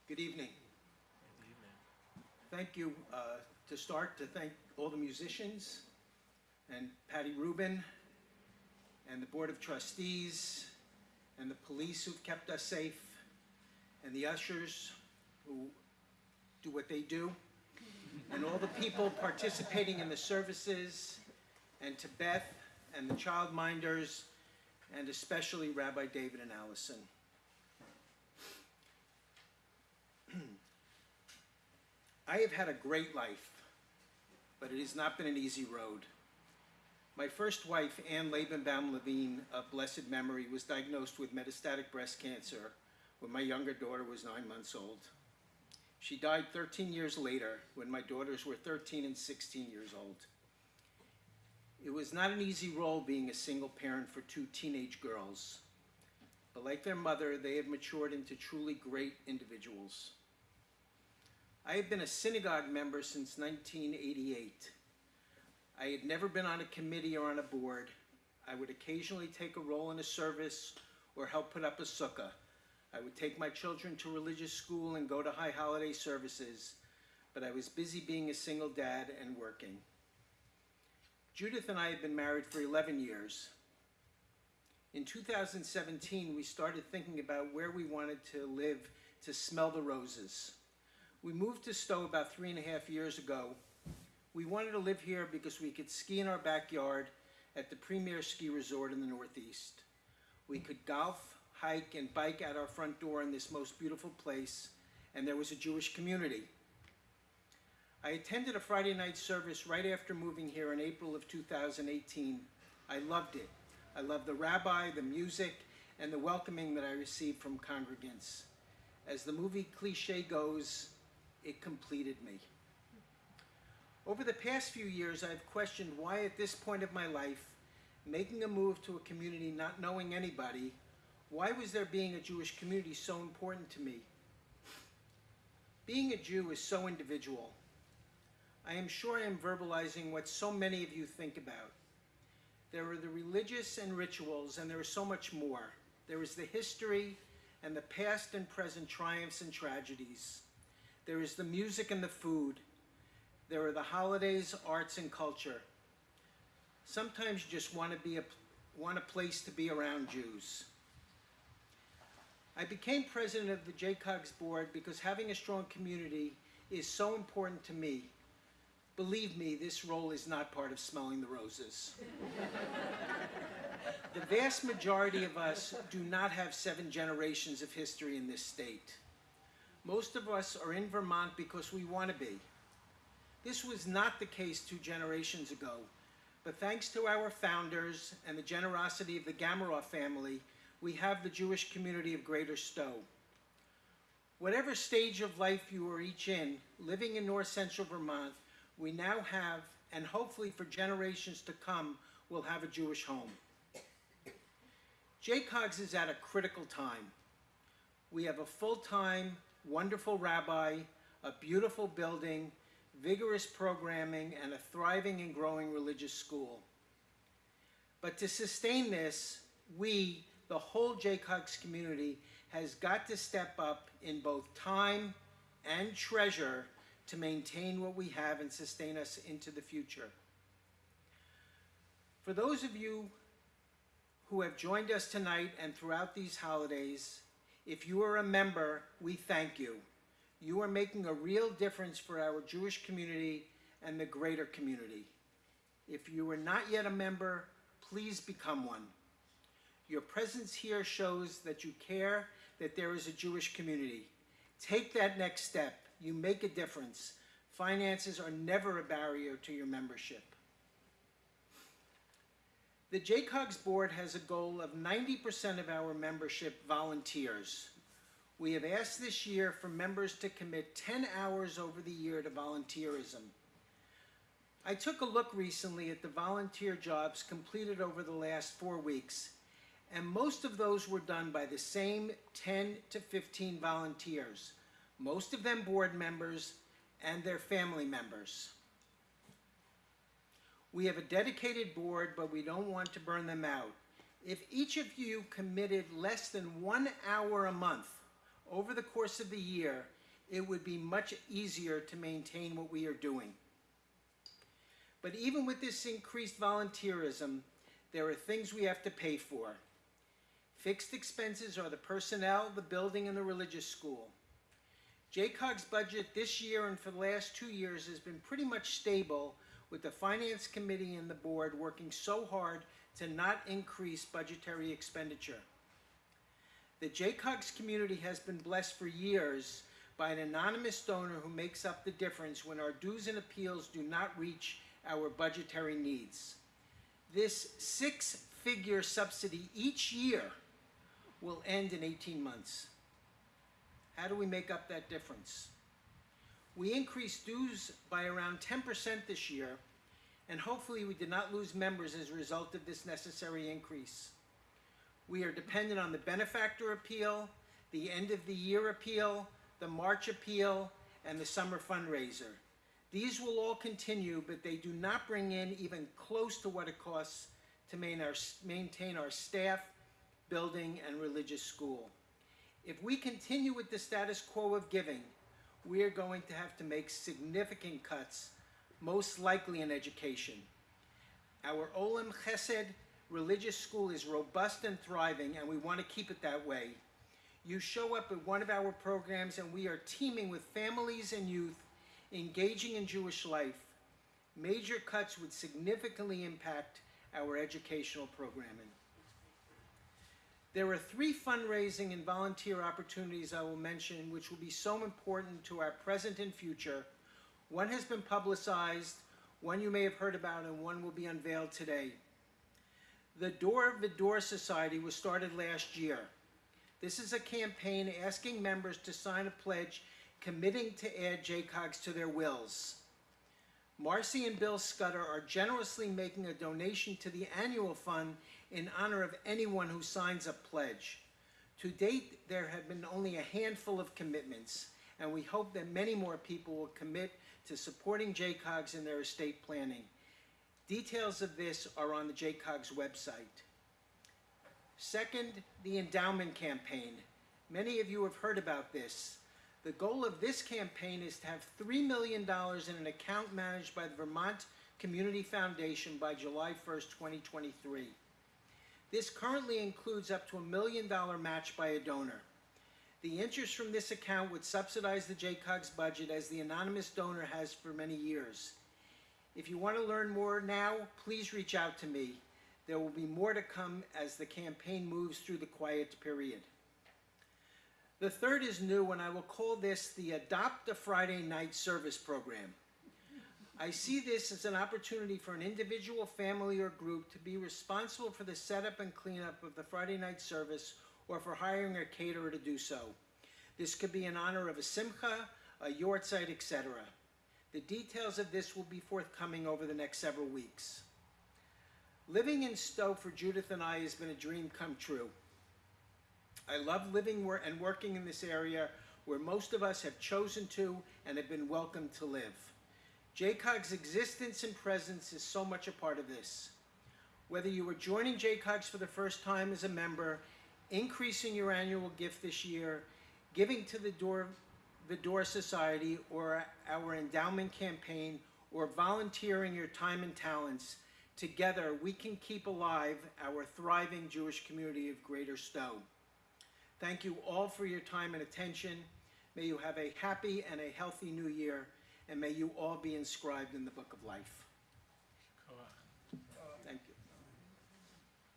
Good evening. Good evening. Thank you to start to thank all the musicians and Patty Rubin and the Board of Trustees and the police who've kept us safe and the ushers who do what they do and all the people participating in the services and to Beth and the childminders and especially Rabbi David and Allison. I have had a great life, but it has not been an easy road. My first wife, Ann Levine of blessed memory, was diagnosed with metastatic breast cancer when my younger daughter was 9 months old. She died 13 years later when my daughters were 13 and 16 years old. It was not an easy role being a single parent for two teenage girls, but like their mother, they have matured into truly great individuals. I have been a synagogue member since 1988. I had never been on a committee or on a board. I would occasionally take a role in a service or help put up a sukkah. I would take my children to religious school and go to high holiday services, but I was busy being a single dad and working. Judith and I had been married for 11 years. In 2017, we started thinking about where we wanted to live to smell the roses. We moved to Stowe about 3.5 years ago. We wanted to live here because we could ski in our backyard at the premier ski resort in the Northeast. We could golf, hike, and bike out our front door in this most beautiful place, and there was a Jewish community. I attended a Friday night service right after moving here in April of 2018. I loved it. I loved the rabbi, the music, and the welcoming that I received from congregants. As the movie cliche goes, it completed me. Over the past few years, I've questioned why at this point of my life, making a move to a community not knowing anybody, why was there being a Jewish community so important to me? Being a Jew is so individual. I am sure I am verbalizing what so many of you think about. There are the religious and rituals, and there is so much more. There is the history and the past and present triumphs and tragedies. There is the music and the food. There are the holidays, arts, and culture. Sometimes you just want a place to be around Jews. I became president of the JCOG's board because having a strong community is so important to me. Believe me, this role is not part of smelling the roses. The vast majority of us do not have 7 generations of history in this state. Most of us are in Vermont because we want to be. This was not the case 2 generations ago, but thanks to our founders and the generosity of the Gamaroff family, we have the Jewish community of Greater Stowe. Whatever stage of life you are each in, living in North Central Vermont, we now have, and hopefully for generations to come, will have a Jewish home. JCOG's is at a critical time. We have a full-time, wonderful rabbi, a beautiful building, vigorous programming, and a thriving and growing religious school. But to sustain this, we, the whole JCOG's community, has got to step up in both time and treasure to maintain what we have and sustain us into the future. For those of you who have joined us tonight and throughout these holidays, if you are a member, we thank you. You are making a real difference for our Jewish community and the greater community. If you are not yet a member, please become one. Your presence here shows that you care that there is a Jewish community. Take that next step. You make a difference. Finances are never a barrier to your membership. The JCOG's board has a goal of 90% of our membership volunteers. We have asked this year for members to commit 10 hours over the year to volunteerism. I took a look recently at the volunteer jobs completed over the last 4 weeks, and most of those were done by the same 10 to 15 volunteers, most of them board members and their family members. We have a dedicated board, but we don't want to burn them out. If each of you committed less than 1 hour a month over the course of the year, it would be much easier to maintain what we are doing. But even with this increased volunteerism, there are things we have to pay for. Fixed expenses are the personnel, the building, and the religious school. JCOG's budget this year and for the last 2 years has been pretty much stable, with the Finance Committee and the Board working so hard to not increase budgetary expenditure. The JCOG's community has been blessed for years by an anonymous donor who makes up the difference when our dues and appeals do not reach our budgetary needs. This 6-figure subsidy each year will end in 18 months. How do we make up that difference? We increased dues by around 10% this year, and hopefully we did not lose members as a result of this necessary increase. We are dependent on the benefactor appeal, the end of the year appeal, the March appeal, and the summer fundraiser. These will all continue, but they do not bring in even close to what it costs to maintain our staff, building, and religious school. If we continue with the status quo of giving, we are going to have to make significant cuts, most likely in education. Our Olam Chesed religious school is robust and thriving, and we want to keep it that way. You show up at one of our programs, and we are teaming with families and youth engaging in Jewish life. Major cuts would significantly impact our educational programming. There are 3 fundraising and volunteer opportunities I will mention which will be so important to our present and future. One has been publicized, one you may have heard about, and one will be unveiled today. The Door of the Door Society was started last year. This is a campaign asking members to sign a pledge committing to add JCOGs to their wills. Marcy and Bill Scudder are generously making a donation to the annual fund in honor of anyone who signs a pledge. To date, there have been only a handful of commitments, and we hope that many more people will commit to supporting JCOGs in their estate planning. Details of this are on the JCOG's website. Second, the endowment campaign. Many of you have heard about this. The goal of this campaign is to have $3 million in an account managed by the Vermont Community Foundation by July 1st, 2023. This currently includes up to $1 million match by a donor. The interest from this account would subsidize the JCOG's budget, as the anonymous donor has for many years. If you want to learn more now, please reach out to me. There will be more to come as the campaign moves through the quiet period. The third is new, and I will call this the Adopt a Friday Night Service program. I see this as an opportunity for an individual, family, or group to be responsible for the setup and cleanup of the Friday night service, or for hiring a caterer to do so. This could be in honor of a simcha, a yortzeit, etc. The details of this will be forthcoming over the next several weeks. Living in Stowe for Judith and I has been a dream come true. I love living and working in this area where most of us have chosen to and have been welcomed to live. JCOG's existence and presence is so much a part of this. Whether you are joining JCOG's for the first time as a member, increasing your annual gift this year, giving to the Door Society or our endowment campaign, or volunteering your time and talents, together we can keep alive our thriving Jewish community of Greater Stowe. Thank you all for your time and attention. May you have a happy and a healthy new year, and may you all be inscribed in the Book of Life.